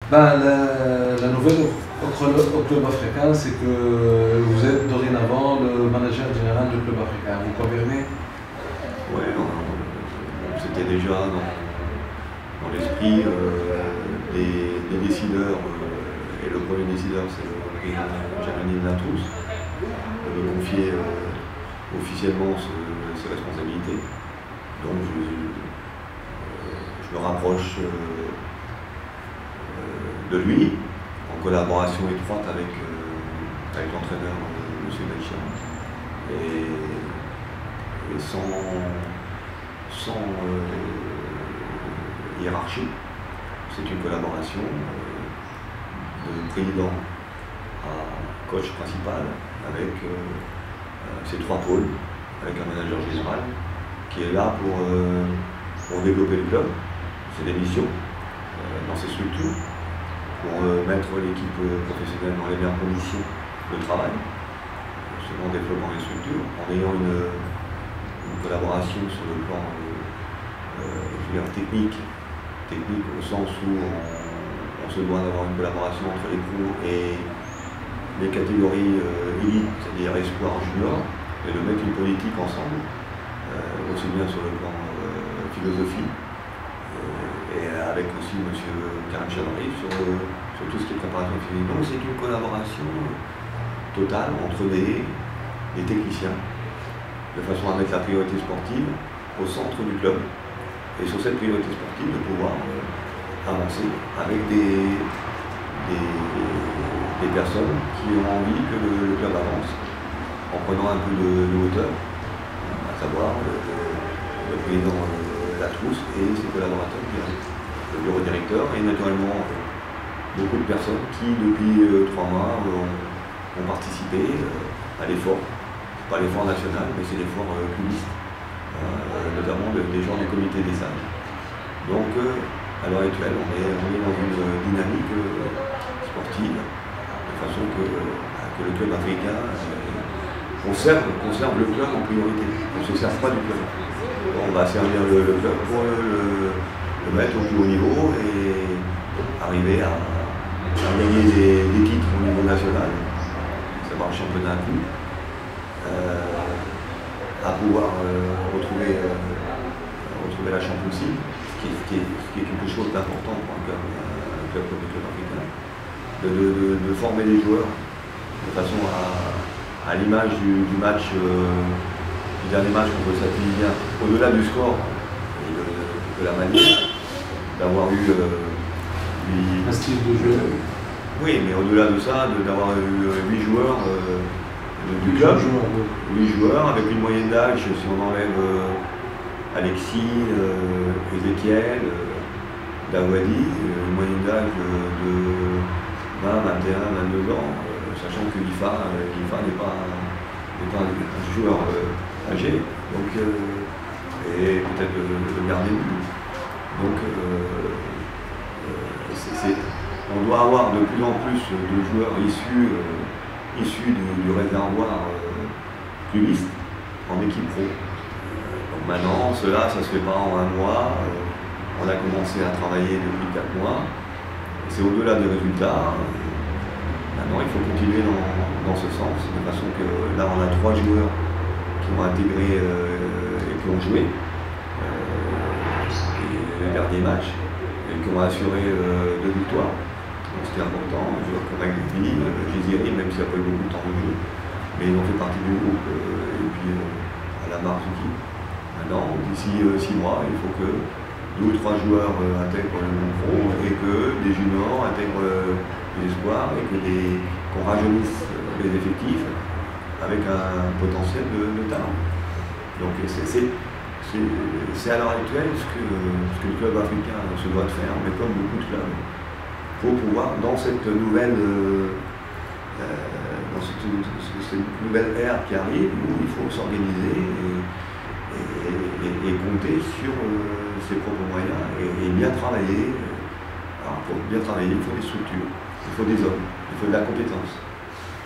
La nouvelle au club africain, c'est que vous êtes dorénavant le manager général du club africain. Vous confirmez? Oui, c'était déjà dans l'esprit des décideurs, et le premier décideur c'est le président Jamani Latrousse, de me confier officiellement ses responsabilités. Donc je me rapproche de lui, en collaboration étroite avec l'entraîneur M. Belchian, et sans hiérarchie. C'est une collaboration de président à coach principal, avec ces trois pôles, avec un manager général qui est là pour développer le club, ses missions dans ses structures, pour mettre l'équipe professionnelle dans les meilleures conditions de travail, selon développement des structures, en ayant une collaboration sur le plan technique au sens où on se doit d'avoir une collaboration entre les pros et les catégories élites, c'est-à-dire espoir junior, et de mettre une politique ensemble, aussi bien sur le plan philosophie, et avec aussi M. Karim Chadri sur tout ce qui est préparation physique. Donc c'est une collaboration totale entre des techniciens, de façon à mettre la priorité sportive au centre du club, et sur cette priorité sportive de pouvoir avancer avec des personnes qui ont envie que le club avance, en prenant un peu de hauteur, à savoir le président Latrousse et ses collaborateurs directs, le bureau directeur, et naturellement beaucoup de personnes qui depuis 3 mois ont participé à l'effort. Pas l'effort national, mais c'est l'effort cubiste, notamment des gens du comité des sages. Donc à l'heure actuelle, on est dans une dynamique sportive, de façon que le club africain conserve le club en priorité. On ne se sert pas du club. On va servir le club pour le mettre au plus haut niveau et arriver à gagner des titres au niveau national, savoir le championnat à coup, à pouvoir retrouver la Champions League, ce qui est quelque chose d'important pour un club comme le club africain, de former les joueurs de façon à l'image du match, du dernier match contre le Stade Tunisien, au-delà du score et de la manière d'avoir eu un style de jeu. Oui, mais au-delà de ça, d'avoir eu 8 joueurs du club, 8 joueurs avec une moyenne d'âge, si on enlève Alexis, Ezekiel, Dawadi, une moyenne d'âge de 20, 21, 22 ans, sachant que l'IFA n'est pas un joueur âgé, donc, et peut-être le gardien de but. Donc on doit avoir de plus en plus de joueurs issus du réservoir cubiste en équipe pro. Donc maintenant, ça se fait pas en 1 mois. On a commencé à travailler depuis 4 mois. C'est au-delà des résultats. Maintenant, il faut continuer dans ce sens, de façon que là, on a 3 joueurs qui ont intégré et qui ont joué les derniers matchs et qui ont assuré 2 victoires. Donc c'était important, un joueur comme Agrippini, Jésiri, même s'il n'y a pas eu beaucoup de temps de jeu, mais ils ont fait partie du groupe, et puis à la Marzuki. Maintenant, d'ici 6 mois, il faut que 2 ou 3 joueurs intègrent le monde pro, et que des juniors intègrent les espoirs, et qu'on rajeunisse les effectifs avec un potentiel de talent. Donc c'est à l'heure actuelle ce que le club africain se doit de faire, mais comme beaucoup de clubs, pour pouvoir, dans cette nouvelle ère qui arrive, où il faut s'organiser et compter sur ses propres moyens et bien travailler. Alors pour bien travailler, il faut des structures, il faut des hommes, il faut de la compétence.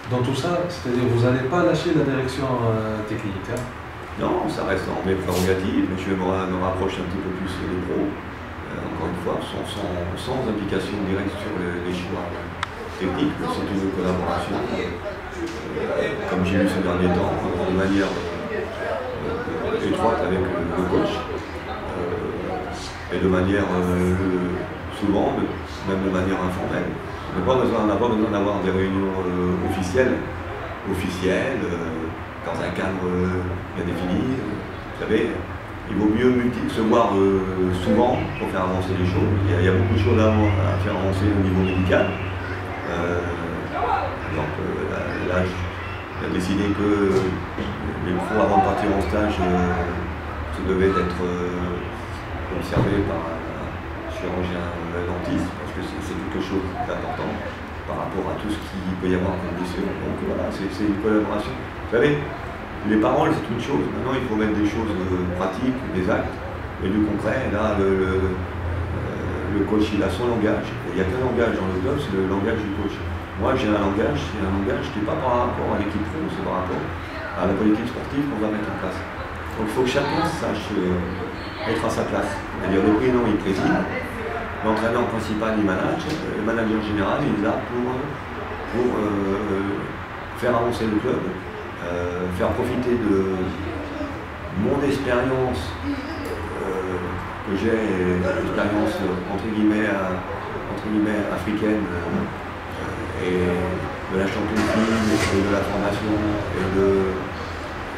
Dans tout ça, c'est-à-dire vous n'allez pas lâcher la direction technique, hein? Non, ça reste en mes prérogatives, mais je me rapproche un petit peu plus des pros. encore une fois, sans implication directe sur les choix techniques. C'est une collaboration, comme j'ai vu ces derniers temps, de manière étroite avec le coach, et de manière souvent, même de manière informelle. On n'a pas besoin d'avoir des réunions officielles, dans un cadre bien défini. Vous savez, il vaut mieux se voir souvent pour faire avancer les choses. Il y a beaucoup de choses à faire avancer au niveau médical. Donc là, j'ai décidé que les pros, avant de partir en stage, se devaient d'être observés par un chirurgien dentiste, parce que c'est quelque chose d'important par rapport à tout ce qu'il peut y avoir comme blessure. Donc voilà, c'est une collaboration. Vous savez, les paroles, c'est une chose. Maintenant, il faut mettre des choses pratiques, des actes et du concret. Et là, le coach, il a son langage. Il n'y a qu'un langage dans le club, c'est le langage du coach. Moi, j'ai un langage qui n'est pas par rapport à l'équipe pro, c'est par rapport à la politique sportive qu'on va mettre en place. Donc il faut que chacun sache être à sa place. C'est-à-dire le président, il préside, l'entraîneur principal, il manage, le manager général, il est là pour faire avancer le club, faire profiter de mon expérience que j'ai, l'expérience entre guillemets africaine, et de la championship, et de la formation,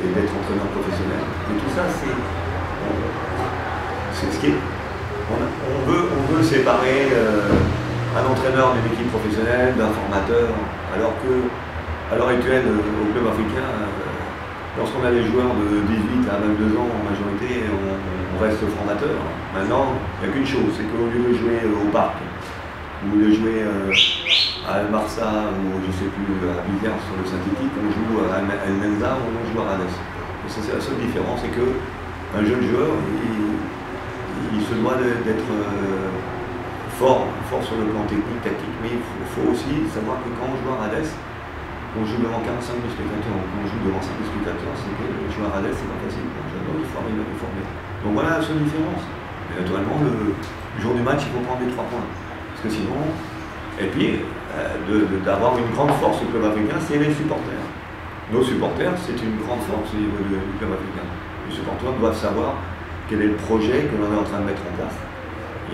et d'être entraîneur professionnel. Et tout ça, c'est ce qui est. On veut séparer un entraîneur d'une équipe professionnelle, d'un formateur, alors que, à l'heure actuelle, au club africain, lorsqu'on a des joueurs de 18 à 22 ans en majorité, on reste formateur. Maintenant, il n'y a qu'une chose, c'est qu'au lieu de jouer au parc, ou de jouer à El Barça, ou je ne sais plus, à Villers sur le synthétique, on joue à El Menza ou on joue à Rades. Et ça, c'est la seule différence, c'est qu'un jeune joueur, il se doit d'être fort sur le plan technique, tactique, mais il faut aussi savoir que quand on joue à Rades, on joue devant 45 000 spectateurs, on joue devant 5 000 spectateurs, c'est que jouer à Rades, c'est pas facile. Donc il faut arriver à les former. Donc voilà la seule différence. Mais naturellement, le jour du match, il faut prendre les 3 points. Parce que sinon, et puis, d'avoir une grande force au club africain, c'est les supporters. Nos supporters, c'est une grande force au niveau du club africain. Les supporters doivent savoir quel est le projet que l'on est en train de mettre en place.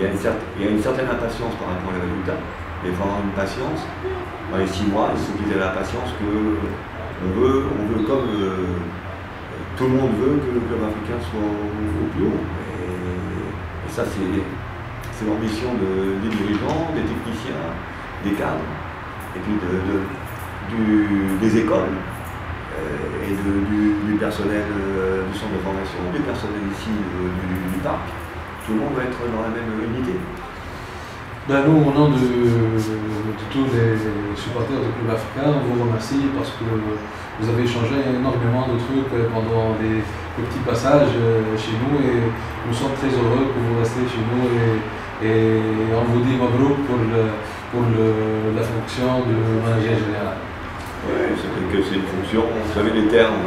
Il y a une certaine impatience par rapport aux résultats, mais il faut avoir une patience. Dans les 6 mois, il faut qu'ils aient la patience on veut comme tout le monde veut que le club africain soit au plus haut. Et ça, c'est l'ambition des dirigeants, des techniciens, des cadres, et puis des écoles, et du personnel du centre de formation, du personnel ici du parc. Tout le monde va être dans la même unité. Ben nous, au nom de tous les supporters du club africain, on vous remercie parce que vous avez échangé énormément de trucs pendant les petits passages chez nous et nous sommes très heureux que vous restez chez nous et on vous dit mabrouk pour la fonction de manager général. Oui, c'est une fonction. Vous savez, les termes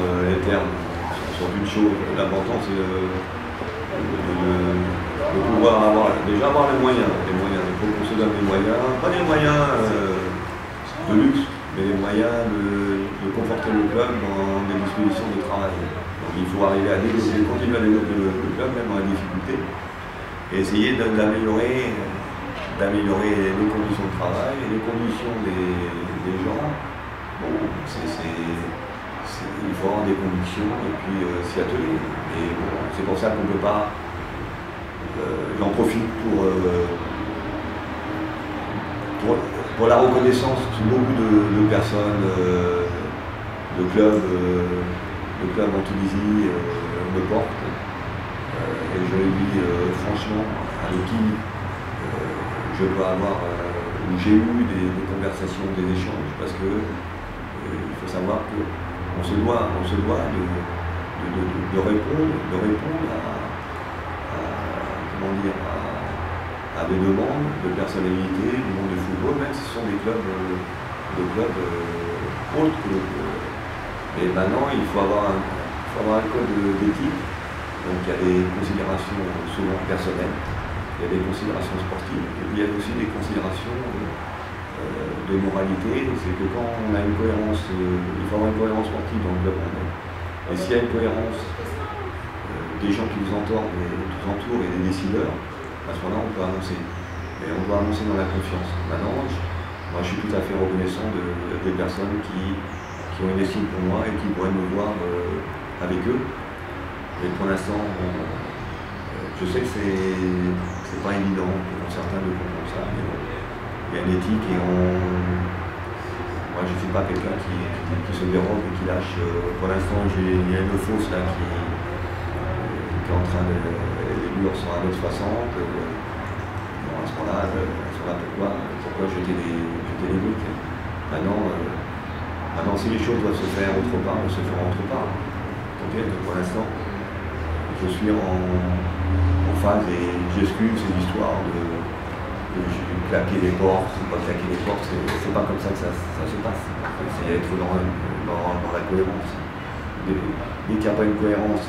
sont une chose. L'important, c'est de pouvoir déjà avoir les moyens. Il faut qu'on se donne les moyens, pas les moyens de luxe, mais les moyens de conforter le club dans des dispositions de travail. Donc il faut arriver à continuer à développer le club, même dans la difficulté, et essayer d'améliorer les conditions de travail et les conditions des gens. Bon, il faut avoir des conditions et puis s'y atteler. Et bon, c'est pour ça qu'on ne peut pas. J'en profite pour la reconnaissance que beaucoup de personnes, de clubs en Tunisie me portent. Et je le dis franchement, avec qui je peux avoir, où j'ai eu des conversations, des échanges, parce que il faut savoir qu'on se doit de répondre à des demandes de personnalité du monde du football, même si ce sont des clubs autres que le club. Mais maintenant, il faut avoir un code d'éthique. Donc il y a des considérations souvent personnelles. il y a des considérations sportives, et puis il y a aussi des considérations de moralité. C'est que quand on a une cohérence, il faut avoir une cohérence sportive dans le club. Et s'il y a une cohérence des gens qui vous entourent et des décideurs, à ce moment-là, on peut annoncer. Et on doit annoncer dans la confiance. Maintenant, moi, je suis tout à fait reconnaissant des personnes qui ont une estime pour moi et qui pourraient me voir avec eux. Et pour l'instant, je sais que c'est pas évident pour certains de comprendre ça, mais il y a une éthique et moi, je ne suis pas quelqu'un qui se dérobe et qui lâche. Pour l'instant, il y a une fosse là qui est en train de. Les murs sont à 1,60 m. Bon, à ce moment-là, pourquoi jeter des briques. Maintenant, si les choses doivent se faire autre part, elles se feront autre part. Okay, donc pour l'instant, je suis en phase et j'excuse ces histoires de claquer les portes, ou pas claquer les portes, c'est pas comme ça que ça se passe. C'est être dans la cohérence. Dès qu'il n'y a pas une cohérence,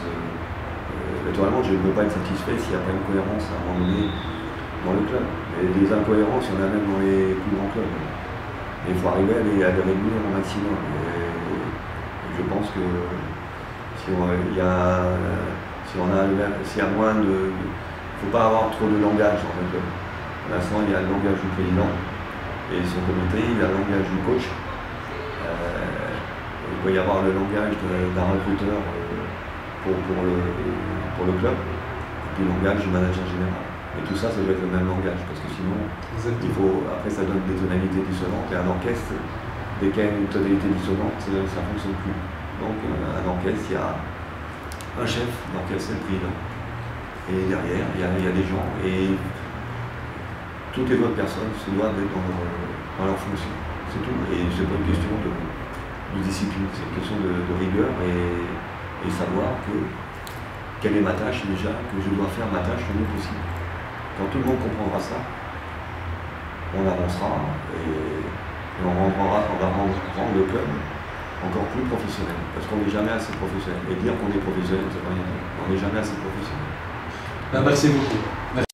naturellement je ne peux pas être satisfait s'il n'y a pas une cohérence à un moment donné dans le club. Et des incohérences, il y en a même dans les plus grands clubs. Et il faut arriver à les réduire au maximum. Et je pense que s'il y a moins de. Il ne faut pas avoir trop de langage dans le club. Pour l'instant, il y a le langage du président et son comité, il y a le langage du coach. Il peut y avoir le langage d'un recruteur pour le club, et puis le langage du manager général. Et tout ça, ça doit être le même langage, parce que sinon, après ça donne des tonalités dissonantes, et un orchestre, dès qu'il y a une tonalité dissonante, ça ne fonctionne plus. Donc un orchestre, il y a un chef, l'orchestre c'est le président. Et derrière, il y a des gens, et toutes les autres personnes se doivent être dans leur fonction. C'est tout. Et c'est pas une question de discipline, c'est une question de rigueur et savoir quelle est ma tâche déjà, que je dois faire ma tâche le mieux possible. Quand tout le monde comprendra ça, on avancera et on va rendre le club encore plus professionnel. Parce qu'on n'est jamais assez professionnel. Et dire qu'on est professionnel, c'est pas rien dire. On n'est jamais assez professionnel. Merci beaucoup. Merci.